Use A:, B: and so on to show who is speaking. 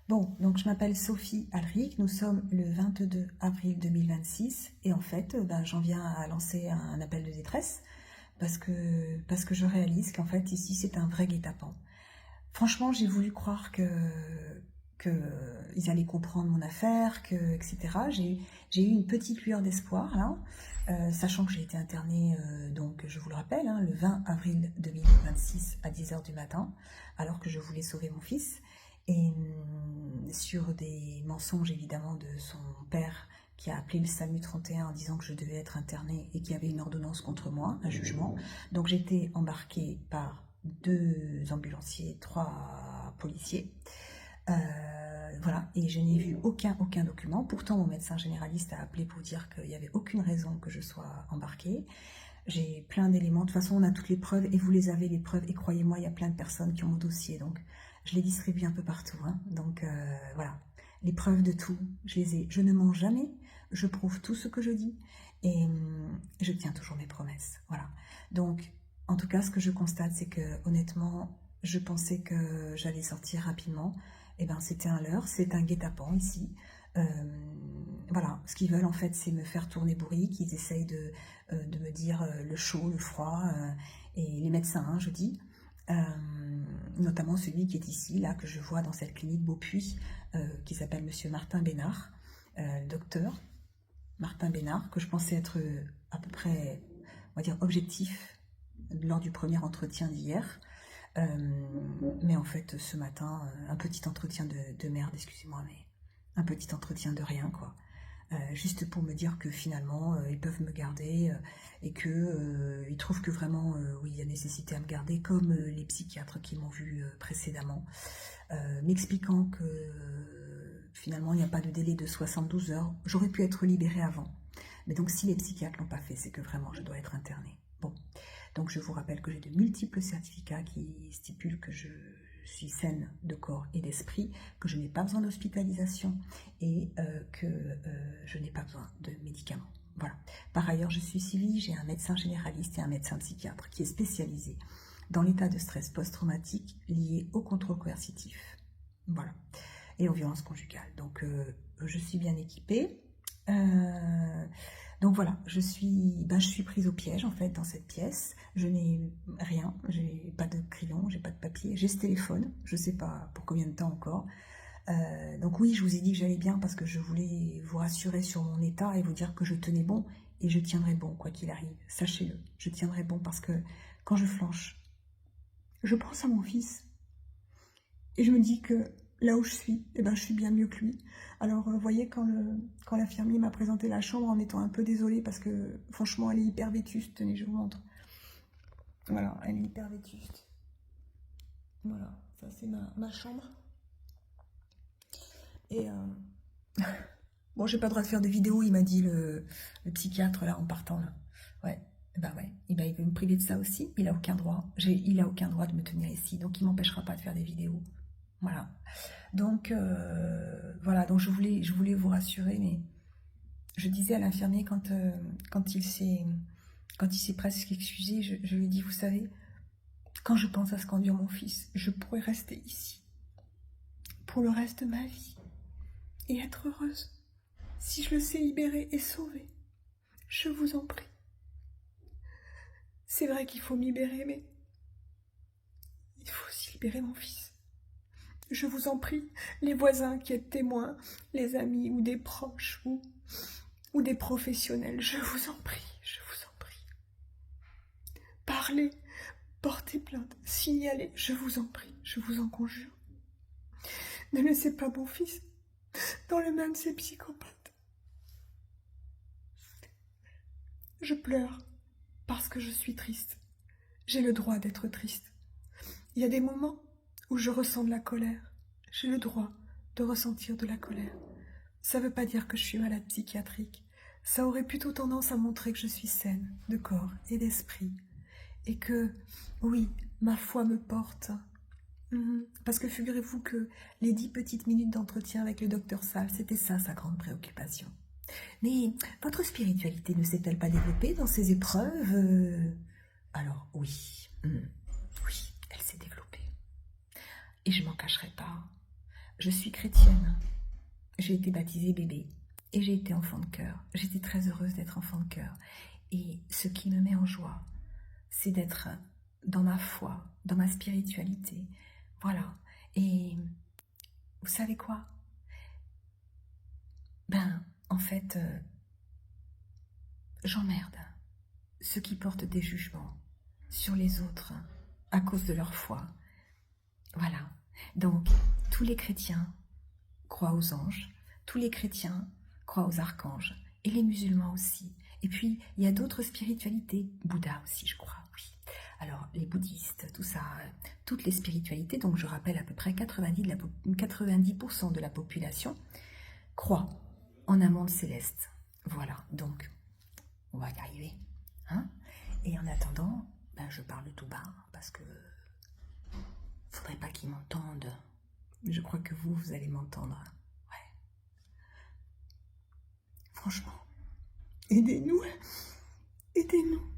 A: Bon, donc je m'appelle Sophie Alric, nous sommes le 22 avril 2026 et en fait, j'en viens à lancer un appel de détresse parce que je réalise qu'en fait ici c'est un vrai guet-apens. Franchement, j'ai voulu croire que ils allaient comprendre mon affaire, etc. J'ai eu une petite lueur d'espoir là, sachant que j'ai été internée, donc je vous le rappelle, hein, le 20 avril 2026 à 10 heures du matin, alors que je voulais sauver mon fils. Et sur des mensonges évidemment de son père qui a appelé le SAMU 31 en disant que je devais être internée et qu'il y avait une ordonnance contre moi, un jugement. Donc j'étais embarquée par 2 ambulanciers, 3 policiers. Voilà, et je n'ai vu aucun document. Pourtant, mon médecin généraliste a appelé pour dire qu'il n'y avait aucune raison que je sois embarquée. J'ai plein d'éléments. De toute façon, on a toutes les preuves et vous les avez, les preuves. Et croyez-moi, il y a plein de personnes qui ont mon dossier. Donc, je les distribue un peu partout, hein. Donc, voilà. Les preuves de tout, je les ai. Je ne mens jamais. Je prouve tout ce que je dis. Et je tiens toujours mes promesses. Voilà. Donc, en tout cas, ce que je constate, c'est que, honnêtement, je pensais que j'allais sortir rapidement. Eh bien, c'était un leurre. C'est un guet-apens ici. Euh, voilà, ce qu'ils veulent en fait, c'est me faire tourner bourrique. Ils essayent de me dire le chaud, le froid, et les médecins, hein, je dis, euh, notamment celui qui est ici, là, que je vois dans cette clinique Beaupuy, qui s'appelle Monsieur Martin Bénard, docteur Martin Bénard, que je pensais être à peu près, on va dire, objectif lors du premier entretien d'hier. Mais en fait, ce matin, un petit entretien de merde, excusez-moi, mais un petit entretien de rien, quoi. Juste pour me dire que finalement ils peuvent me garder et que ils trouvent que vraiment oui, il y a nécessité à me garder comme les psychiatres qui m'ont vu précédemment, m'expliquant que finalement il n'y a pas de délai de 72 heures, j'aurais pu être libérée avant. Mais donc si les psychiatres l'ont pas fait, c'est que vraiment je dois être internée. Bon, donc je vous rappelle que j'ai de multiples certificats qui stipulent que je suis saine de corps et d'esprit, que je n'ai pas besoin d'hospitalisation et que je n'ai pas besoin de médicaments. Voilà. Par ailleurs, je suis suivie, j'ai un médecin généraliste et un médecin psychiatre qui est spécialisé dans l'état de stress post-traumatique lié au contrôle coercitif. Voilà. Et aux violences conjugales. Donc, je suis bien équipée. Donc voilà, je suis prise au piège en fait dans cette pièce. Je n'ai rien, j'ai pas de crayon, j'ai pas de papier, j'ai ce téléphone, je sais pas pour combien de temps encore. Donc oui, je vous ai dit que j'allais bien parce que je voulais vous rassurer sur mon état et vous dire que je tenais bon et je tiendrai bon quoi qu'il arrive. Sachez-le, je tiendrai bon parce que quand je flanche, je pense à mon fils et je me dis que là où je suis, eh ben, je suis bien mieux que lui. Alors, vous voyez, quand l'infirmier m'a présenté la chambre en étant un peu désolée parce que, franchement, elle est hyper vétuste. Tenez, je vous montre. Voilà, elle est hyper vétuste. Voilà, ça c'est ma chambre. Et, bon, j'ai pas le droit de faire de vidéo, il m'a dit le psychiatre, là, en partant, là. Ouais, bah ouais, et ben, il veut me priver de ça aussi. Il a aucun droit. Il a aucun droit de me tenir ici, donc il m'empêchera pas de faire des vidéos. Voilà. Donc, voilà, donc je voulais vous rassurer, mais je disais à l'infirmier quand il s'est presque excusé, je lui ai dit, vous savez, quand je pense à ce qu'endure mon fils, je pourrais rester ici pour le reste de ma vie et être heureuse. Si je le sais libérer et sauver, je vous en prie. C'est vrai qu'il faut me libérer, mais il faut aussi libérer mon fils. Je vous en prie, les voisins qui êtes témoins, les amis ou des proches ou des professionnels, je vous en prie, je vous en prie. Parlez, portez plainte, signalez, je vous en prie, je vous en conjure. Ne laissez pas mon fils dans les mains de ces psychopathes. Je pleure parce que je suis triste. J'ai le droit d'être triste. Il y a des moments où je ressens de la colère. J'ai le droit de ressentir de la colère. Ça ne veut pas dire que je suis malade psychiatrique. Ça aurait plutôt tendance à montrer que je suis saine de corps et d'esprit. Et que, oui, ma foi me porte. Parce que figurez-vous que les 10 petites minutes d'entretien avec le docteur Salle, c'était ça sa grande préoccupation. Mais votre spiritualité ne s'est-elle pas développée dans ces épreuves Alors oui, oui, elle s'est développée. Et je m'en cacherai pas. Je suis chrétienne. J'ai été baptisée bébé et j'ai été enfant de cœur. J'étais très heureuse d'être enfant de cœur. Et ce qui me met en joie, c'est d'être dans ma foi, dans ma spiritualité. Voilà. Et vous savez quoi? Ben, en fait, j'emmerde ceux qui portent des jugements sur les autres à cause de leur foi. Voilà. Donc, tous les chrétiens croient aux anges, tous les chrétiens croient aux archanges, et les musulmans aussi. Et puis, il y a d'autres spiritualités, Bouddha aussi, je crois, oui. Alors, les bouddhistes, tout ça, toutes les spiritualités, donc je rappelle à peu près 90% de la population, croient en un monde céleste. Voilà, donc, on va y arriver. Hein? Et en attendant, ben, je parle tout bas, parce que faudrait pas qu'ils m'entendent. Je crois que vous allez m'entendre. Ouais. Franchement, aidez-nous. Aidez-nous.